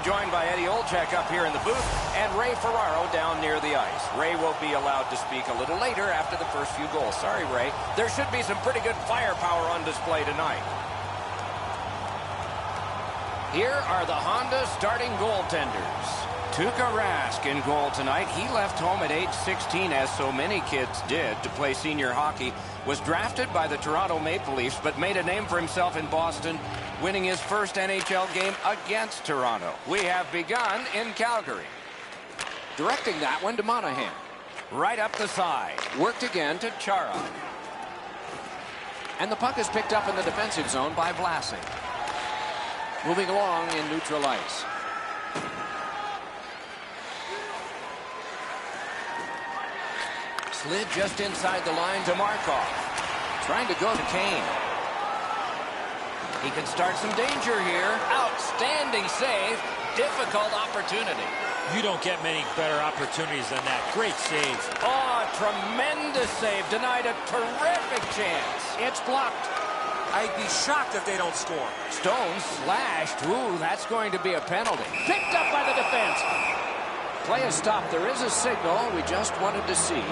joined by Eddie Olczyk up here in the booth and Ray Ferraro down near the ice. Ray will be allowed to speak a little later after the first few goals. Sorry, Ray. There should be some pretty good firepower on display tonight. Here are the Honda starting goaltenders. Tuukka Rask in goal tonight. He left home at age 16, as so many kids did, to play senior hockey. Was drafted by the Toronto Maple Leafs, but made a name for himself in Boston, winning his first NHL game against Toronto. We have begun in Calgary. Directing that one to Monahan. Right up the side. Worked again to Chara. And the puck is picked up in the defensive zone by Vlasic. Moving along in neutral ice. Slid just inside the line to Markov. Trying to go to Kane. He can start some danger here. Outstanding save. Difficult opportunity. You don't get many better opportunities than that. Great save. Oh, tremendous save. Denied a terrific chance. It's blocked. I'd be shocked if they don't score. Stone slashed. Ooh, that's going to be a penalty. Picked up by the defense. Play is stopped. There is a signal. We just wanted to see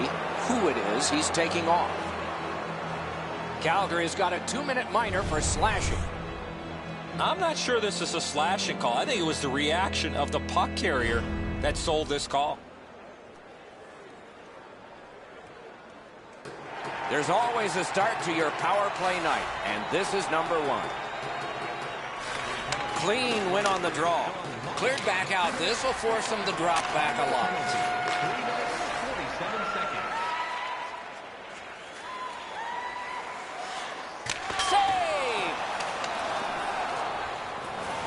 who it is he's taking off. Calgary's got a 2-minute minor for slashing. I'm not sure this is a slashing call. I think it was the reaction of the puck carrier that sold this call. There's always a start to your power play night, and this is number 1. Clean win on the draw. Cleared back out. This will force them to drop back a lot. 3 minutes, 47 seconds. Save!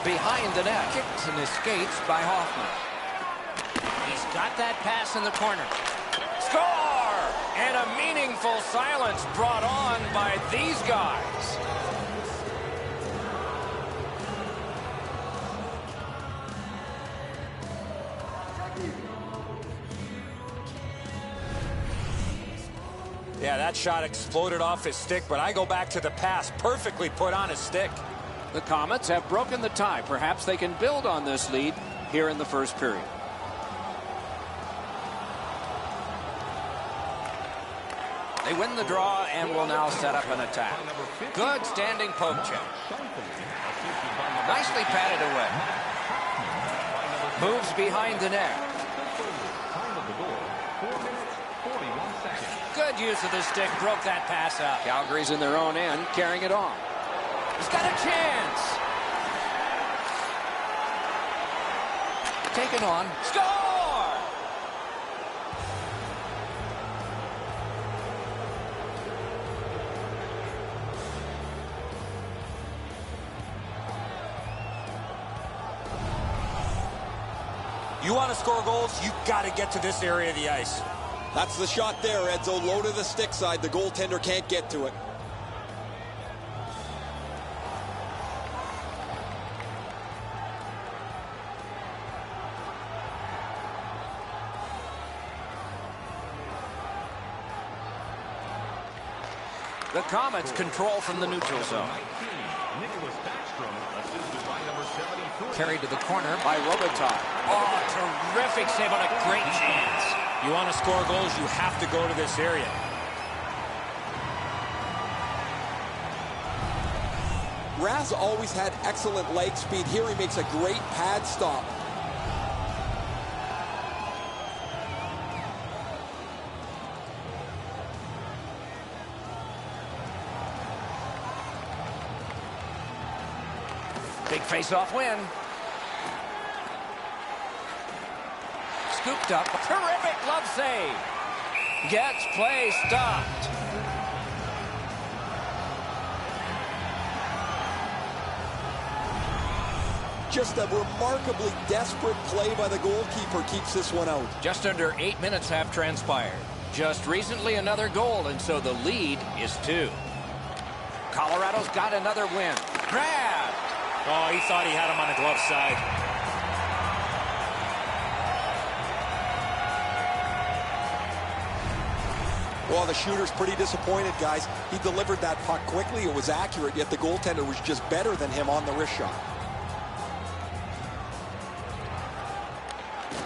Behind the net. Kicks and escapes by Hoffman. He's got that pass in the corner. Score! And a meaningful silence brought on by these guys. Yeah, that shot exploded off his stick, but I go back to the pass. Perfectly put on his stick. The Comets have broken the tie. Perhaps they can build on this lead here in the first period. They win the draw and will now set up an attack. Good standing poke check. Nicely patted away. Moves behind the net. Good use of the stick. Broke that pass up. Calgary's in their own end, carrying it on. He's got a chance. Taken on. Score! You want to score goals, you got to get to this area of the ice. That's the shot there, Edzo. Low to the stick side. The goaltender can't get to it. The Comets control from the neutral zone. Carried to the corner by Robitaille. Oh, terrific save on a great chance. You want to score goals, you have to go to this area. Raz always had excellent leg speed. Here he makes a great pad stop. Big face-off win. Scooped up. Terrific glove save. Gets play stopped. Just a remarkably desperate play by the goalkeeper keeps this one out. Just under 8 minutes have transpired. Just recently another goal, and so the lead is 2. Colorado's got another win. Grab! Oh, he thought he had him on the glove side. Well, the shooter's pretty disappointed, guys. He delivered that puck quickly. It was accurate, yet the goaltender was just better than him on the wrist shot.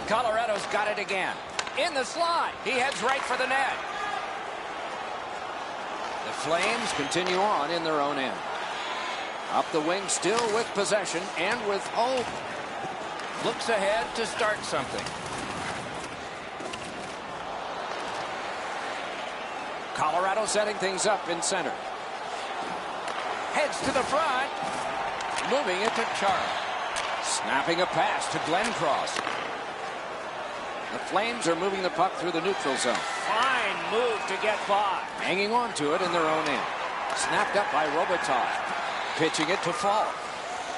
Colorado's got it again. In the slot. He heads right for the net. The Flames continue on in their own end. Up the wing, still with possession and with hope. Looks ahead to start something. Colorado setting things up in center. Heads to the front. Moving it to Chara. Snapping a pass to Glenn Cross. The Flames are moving the puck through the neutral zone. Fine move to get by. Hanging on to it in their own end. Snapped up by Robitaille. Pitching it to Falk.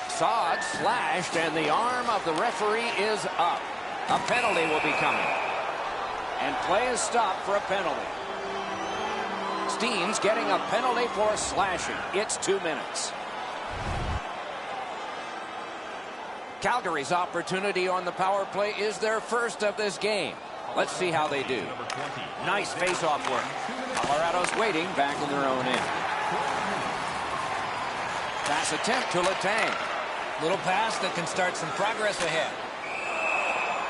Saad slashed, and the arm of the referee is up. A penalty will be coming. And play is stopped for a penalty. Steen's getting a penalty for slashing. It's 2 minutes. Calgary's opportunity on the power play is their first of this game. Let's see how they do. Nice face-off work. Colorado's waiting back in their own end. Pass attempt to Letang. Little pass that can start some progress ahead.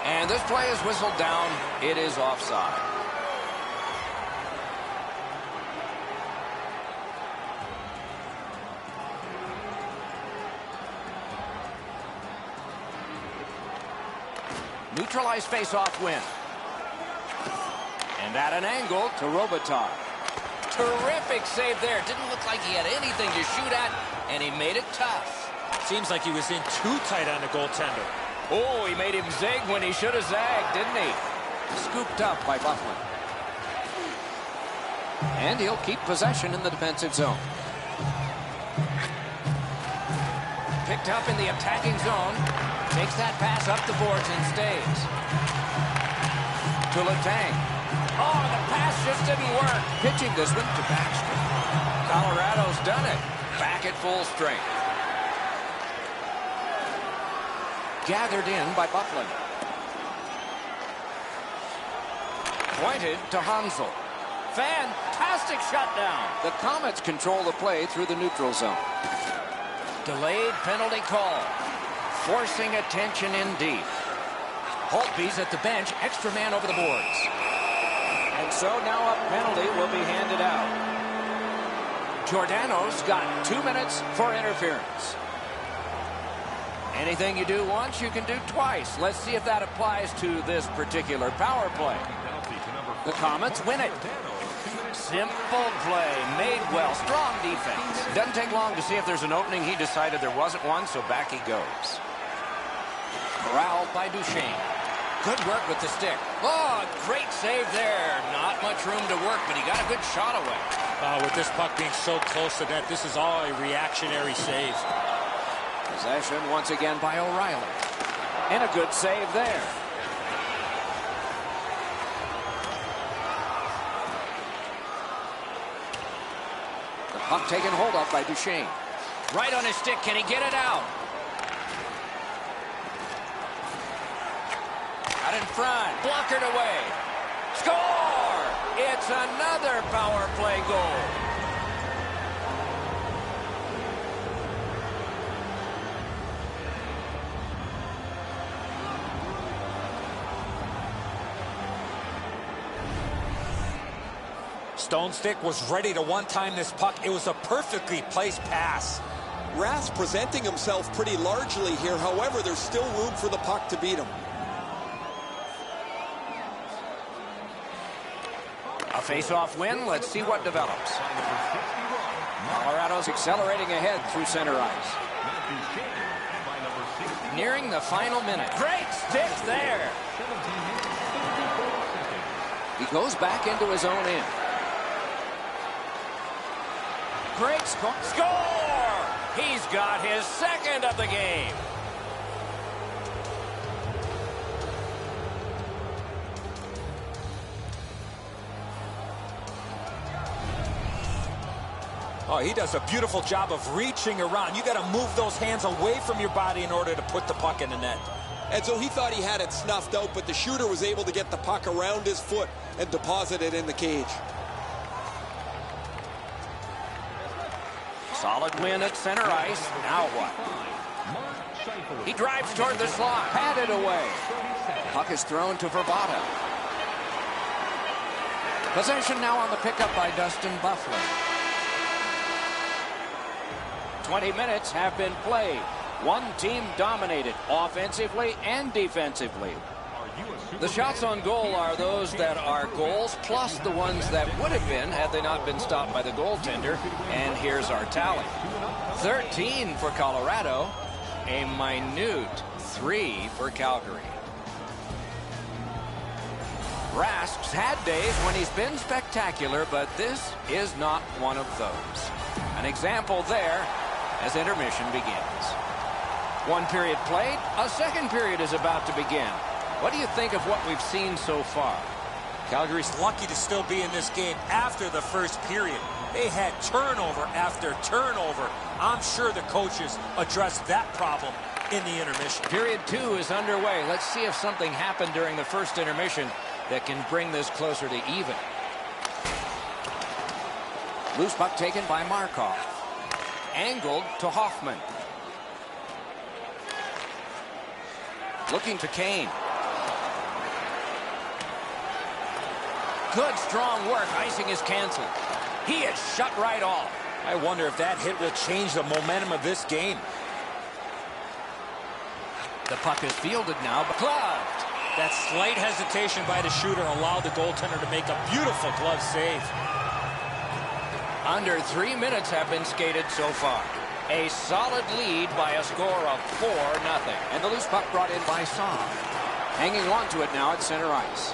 And this play is whistled down. It is offside. Neutralized face-off win. And at an angle to Robitaille. Terrific save there. Didn't look like he had anything to shoot at, and he made it tough. Seems like he was in too tight on the goaltender. Oh, he made him zig when he should have zagged, didn't he? Scooped up by Bufflin. And he'll keep possession in the defensive zone. Picked up in the attacking zone. Takes that pass up the boards and stays. To Letang. Oh, the pass just didn't work. Pitching this one to Baxter. Colorado's done it. Back at full strength. Gathered in by Bufflin. Pointed to Hansel. Fantastic shutdown. The Comets control the play through the neutral zone. Delayed penalty call. Forcing attention in deep. Holtby's at the bench. Extra man over the boards. And so now a penalty will be handed out. Giordano's got 2 minutes for interference. Anything you do once, you can do twice. Let's see if that applies to this particular power play. The Comets win it. Simple play, made well, strong defense. Doesn't take long to see if there's an opening. He decided there wasn't one, so back he goes. Corralled by Duchesne. Good work with the stick. Oh, great save there. Not much room to work, but he got a good shot away. With this puck being so close to net, this is all a reactionary save. Possession once again by O'Reilly. And a good save there. The puck taken hold of by Duchesne. Right on his stick. Can he get it out? Out in front. Blockered away. Score! It's another power play goal. Stone Stick was ready to one-time this puck. It was a perfectly placed pass. Rass presenting himself pretty largely here. However, there's still room for the puck to beat him. A face-off win. Let's see what develops. Colorado's accelerating ahead through center ice. Nearing the final minute. Great stick there. He goes back into his own end. Great score. Score! He's got his second of the game. Oh, he does a beautiful job of reaching around. You got to move those hands away from your body in order to put the puck in the net. And so he thought he had it snuffed out, but the shooter was able to get the puck around his foot and deposit it in the cage. Solid win at center ice. Now what? He drives toward the slot. Padded away. Puck is thrown to Verbata. Possession now on the pickup by Dustin Buffalo. 20 minutes have been played. One team dominated offensively and defensively. The shots on goal are those that are goals plus the ones that would have been had they not been stopped by the goaltender. And here's our tally. 13 for Colorado, a minute 3 for Calgary. Rask's had days when he's been spectacular, but this is not one of those. An example there as intermission begins. One period played, a second period is about to begin. What do you think of what we've seen so far? Calgary's lucky to still be in this game after the first period. They had turnover after turnover. I'm sure the coaches addressed that problem in the intermission. Period 2 is underway. Let's see if something happened during the first intermission that can bring this closer to even. Loose puck taken by Markov. Angled to Hoffman. Looking to Kane. Good strong work. Icing is canceled. He is shut right off. I wonder if that hit will change the momentum of this game. The puck is fielded now, but gloved. That slight hesitation by the shooter allowed the goaltender to make a beautiful glove save. Under 3 minutes have been skated so far. A solid lead by a score of 4-0. And the loose puck brought in by Saab. Hanging on to it now at center ice.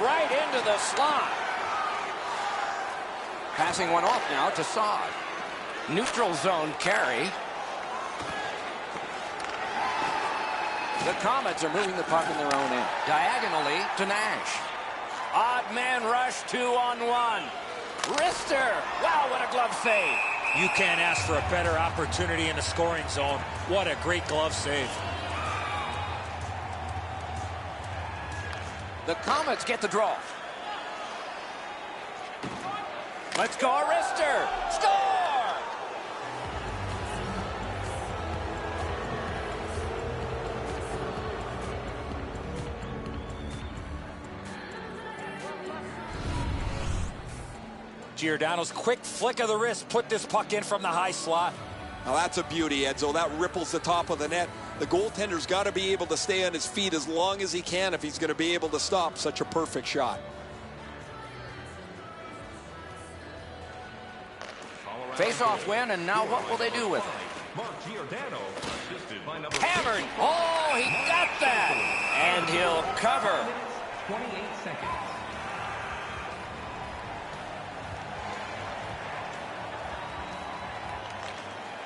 Right into the slot. Passing one off now to Saab. Neutral zone carry. The Comets are moving the puck in their own end. Diagonally to Nash. Odd man rush 2-on-1. Wrister. Wow, what a glove save. You can't ask for a better opportunity in the scoring zone. What a great glove save. The Comets get the draw. Let's go, Wrister. Score! Giordano's quick flick of the wrist put this puck in from the high slot. Now that's a beauty, Edzo. That ripples the top of the net. The goaltender's got to be able to stay on his feet as long as he can if he's going to be able to stop such a perfect shot. Face-off win, and now what will they do with it? Hammered. Oh, he got that. And he'll cover. 28 seconds.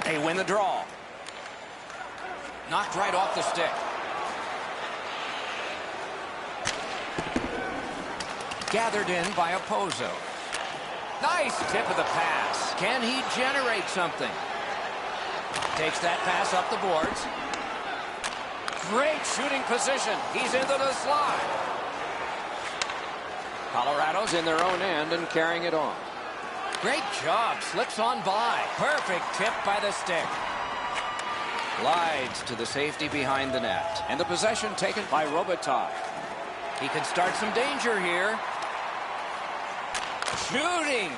They win the draw. Knocked right off the stick. Gathered in by Opozo. Nice tip of the pass. Can he generate something? Takes that pass up the boards. Great shooting position. He's into the slot. Colorado's in their own end and carrying it on. Great job. Slips on by. Perfect tip by the stick. Glides to the safety behind the net. And the possession taken by Robitaille. He can start some danger here. Shooting.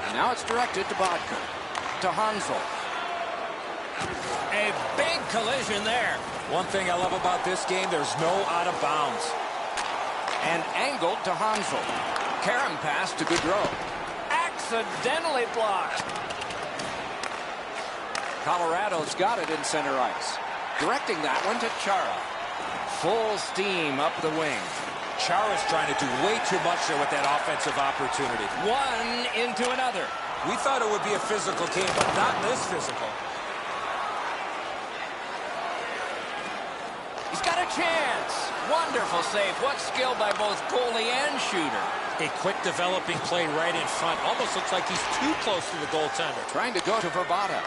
And now it's directed to Bodker. To Hansel. A big collision there. One thing I love about this game, there's no out of bounds. And angled to Hansel. Karam pass to Gaudreau. Accidentally blocked. Colorado's got it in center ice. Directing that one to Chara. Full steam up the wing. Chara's trying to do way too much there with that offensive opportunity. One into another. We thought it would be a physical game, but not this physical. He's got a chance. Wonderful save. What skill by both goalie and shooter. A quick developing play right in front. Almost looks like he's too close to the goaltender. Trying to go to Verbata.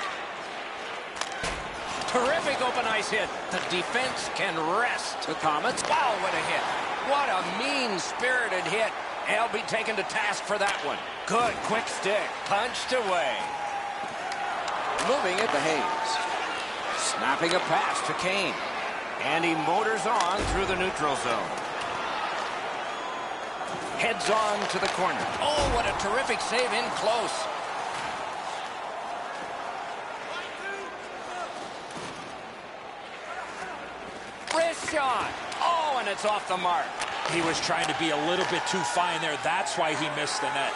Terrific open ice hit. The defense can rest. The Comets. Wow, what a hit. What a mean-spirited hit. They'll be taken to task for that one. Good quick stick. Punched away. Moving it to Hayes. Snapping a pass to Kane. And he motors on through the neutral zone. Heads on to the corner. Oh, what a terrific save in close. Wrist shot. Oh, and it's off the mark. He was trying to be a little bit too fine there. That's why he missed the net.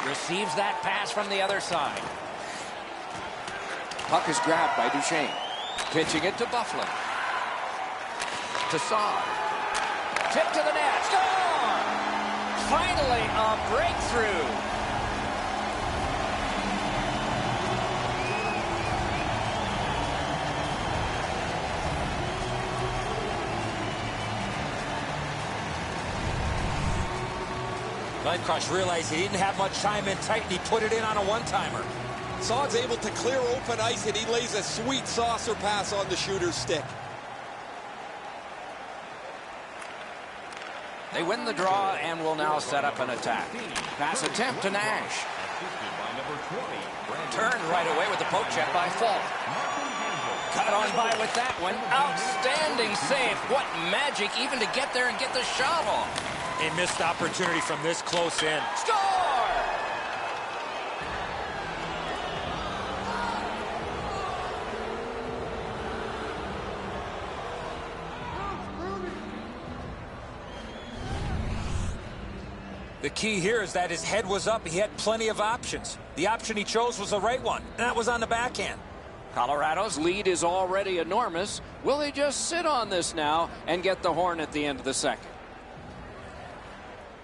Receives that pass from the other side. Puck is grabbed by Duchesne. Pitching it to Buffalo. To Saad. Tip to the net. Score! Finally, a breakthrough. Lindcross realized he didn't have much time in tight, and he put it in on a one-timer. Saad's able to clear open ice, and he lays a sweet saucer pass on the shooter's stick. They win the draw and will now set up an attack. Pass attempt to Nash. Turned right away with the poke check by Falk. Cut on by with that one. Outstanding save. What magic even to get there and get the shot off. A missed opportunity from this close in. Score! The key here is that his head was up. He had plenty of options. The option he chose was the right one, and that was on the backhand. Colorado's lead is already enormous. Will they just sit on this now and get the horn at the end of the second?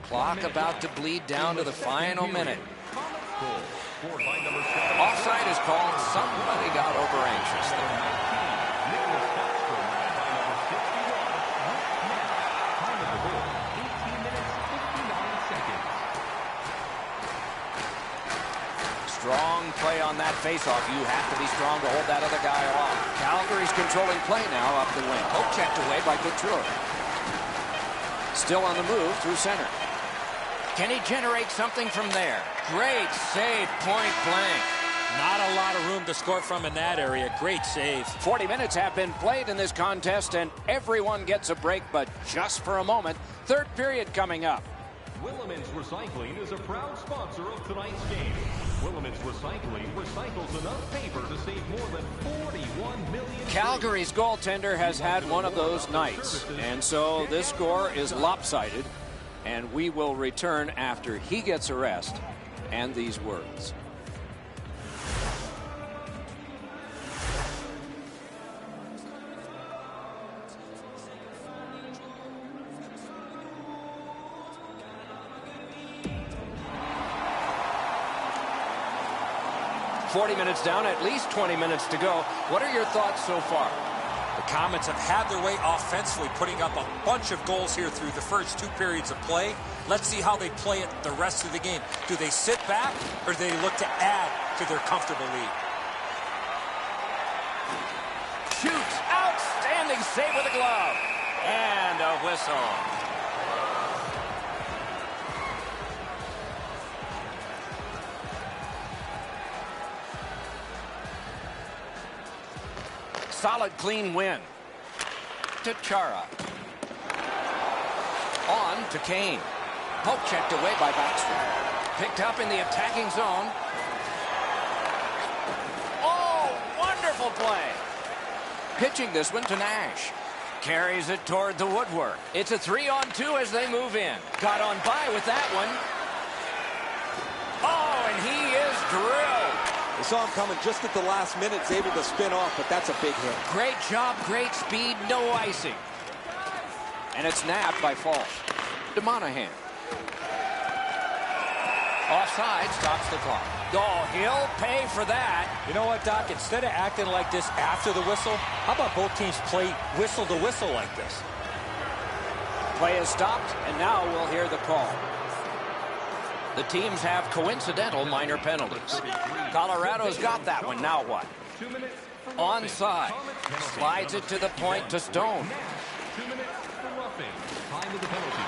Clock about to bleed down to the final minute. Offside is called. Somebody got over anxious there. Strong play on that faceoff. You have to be strong to hold that other guy off. Calgary's controlling play now up the wing. Poke checked away by Couture. Still on the move through center. Can he generate something from there? Great save, point blank. Not a lot of room to score from in that area. Great save. 40 minutes have been played in this contest, and everyone gets a break, but just for a moment. Third period coming up. Icymanx Recycling is a proud sponsor of tonight's game. Icymanx Recycling recycles enough paper to save more than 41 million. Calgary's goaltender has had one of those nights, and so this score is lopsided, and we will return after he gets a rest and these words. "40 minutes down, at least 20 minutes to go. What are your thoughts so far?" The Comets have had their way offensively, putting up a bunch of goals here through the first 2 periods of play. Let's see how they play it the rest of the game. Do they sit back, or do they look to add to their comfortable lead? Shoots. Outstanding save with a glove. And a whistle. Solid, clean win. To Chara. On to Kane. Poke checked away by Backstrom. Picked up in the attacking zone. Oh, wonderful play. Pitching this one to Nash. Carries it toward the woodwork. It's a 3-on-2 as they move in. Got on by with that one. Oh, and he is drilled. They saw him coming just at the last minute. He's able to spin off, but that's a big hit. Great job, great speed, no icing. And it's nabbed by Falk. To Monahan. Offside, stops the clock. Oh, he'll pay for that. You know what, Doc? Instead of acting like this after the whistle, how about both teams play whistle to whistle like this? Play is stopped, and now we'll hear the call. The teams have coincidental minor penalties. Colorado's got that one. Now what? Onside. Slides it to the point to Stone. 2 minutes for roughing. Time of the penalty.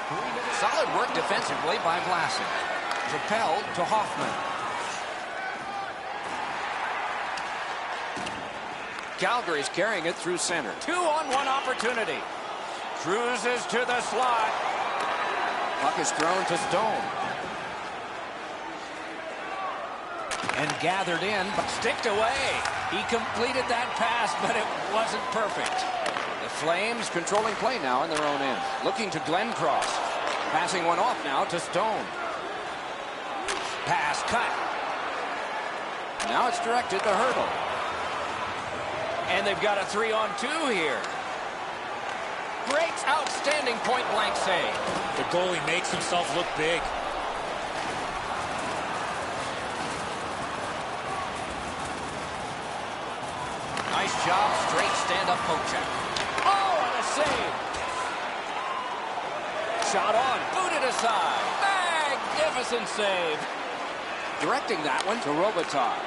3 minutes. Solid work defensively by Vlasic. Propelled to Hoffman. Calgary's carrying it through center. 2-on-1 opportunity. Cruises to the slot. Puck is thrown to Stone. And gathered in, but sticked away. He completed that pass, but it wasn't perfect. The Flames controlling play now in their own end. Looking to Glencross. Passing one off now to Stone. Pass cut. Now it's directed to Hurdle. And they've got a 3-on-2 here. Great, outstanding point-blank save. The goalie makes himself look big. Nice job, straight stand-up poke check. Oh, and a save. Shot on, booted aside. Magnificent save. Directing that one to Robitaille.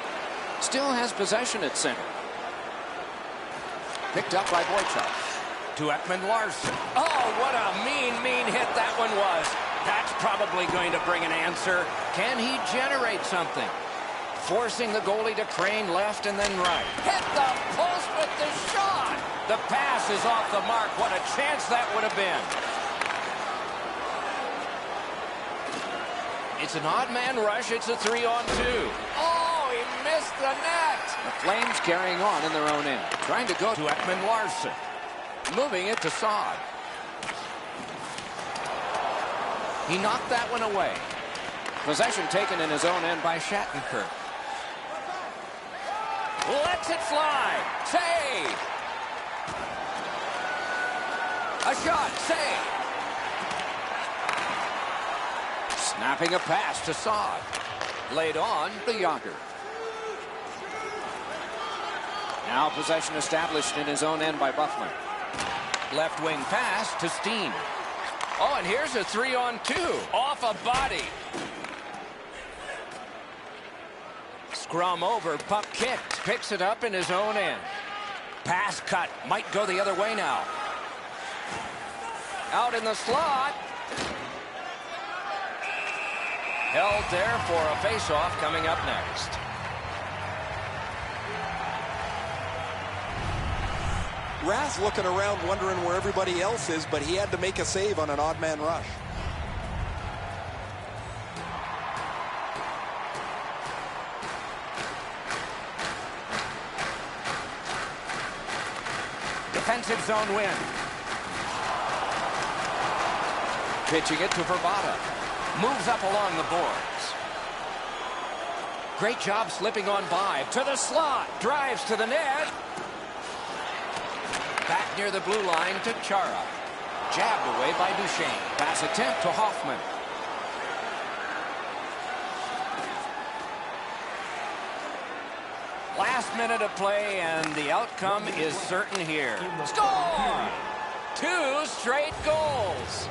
Still has possession at center. Picked up by Boychuk. To Ekman-Larsson. Oh, what a mean hit that one was. That's probably going to bring an answer. Can he generate something? Forcing the goalie to crane left and then right. Hit the post with the shot. The pass is off the mark. What a chance that would have been. It's an odd man rush. It's a 3-on-2. Oh, he missed the net. The Flames carrying on in their own end. Trying to go to Ekman-Larsson. Moving it to Saad. He knocked that one away. Possession taken in his own end by Shattenkirk. Lets it fly. Save. A shot. Save. Snapping a pass to Saad. Laid on to Yager. Now possession established in his own end by Bufflin. Left wing pass to Steen. Oh, and here's a 3-on-2. Off a body. Scrum over, puck kicked. Picks it up in his own end. Pass cut. Might go the other way now. Out in the slot. Held there for a face-off coming up next. Raz looking around wondering where everybody else is, but he had to make a save on an odd man rush. Defensive zone win. Pitching it to Verbata. Moves up along the boards. Great job slipping on by. To the slot. Drives to the net. Back near the blue line to Chara. Jabbed away by Duchesne. Pass attempt to Hoffman. Last minute of play, and the outcome is certain here. Score! 2 straight goals.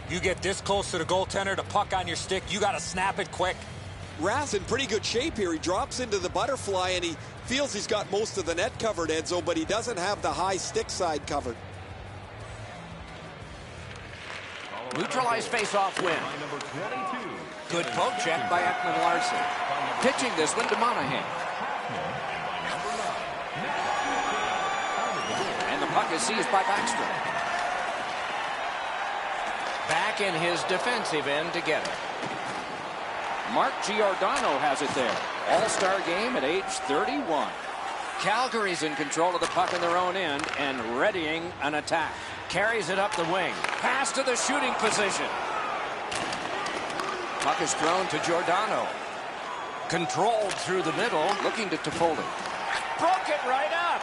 You get this close to the goaltender, the puck on your stick, you got to snap it quick. Raz in pretty good shape here. He drops into the butterfly, and he feels he's got most of the net covered, Edzo, but he doesn't have the high stick side covered. Neutralized face-off win. Good poke check by Ekman-Larsson. Pitching this one to Monahan. And the puck is seized by Backstrom. Back in his defensive end to get it. Mark Giordano has it there. All-star game at age 31. Calgary's in control of the puck in their own end and readying an attack. Carries it up the wing. Pass to the shooting position. Puck is thrown to Giordano. Controlled through the middle, looking to Toffoli. Broke it right up.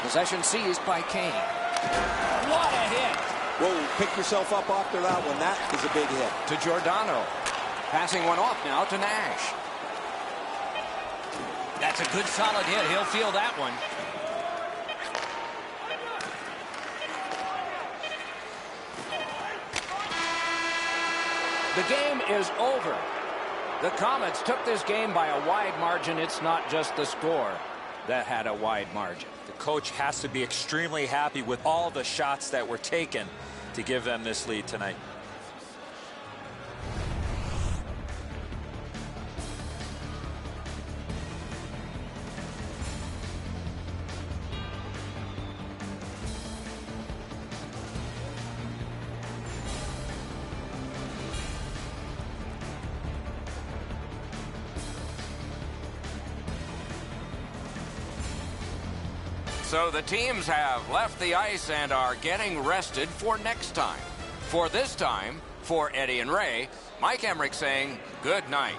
Possession seized by Kane. What a hit. Whoa, pick yourself up after that one. That is a big hit. To Giordano. Passing one off now to Nash. That's a good solid hit. He'll feel that one. The game is over. The Comets took this game by a wide margin. It's not just the score that had a wide margin. The coach has to be extremely happy with all the shots that were taken to give them this lead tonight. So the teams have left the ice and are getting rested for next time. For this time, for Eddie and Ray, Mike Emmerich saying good night.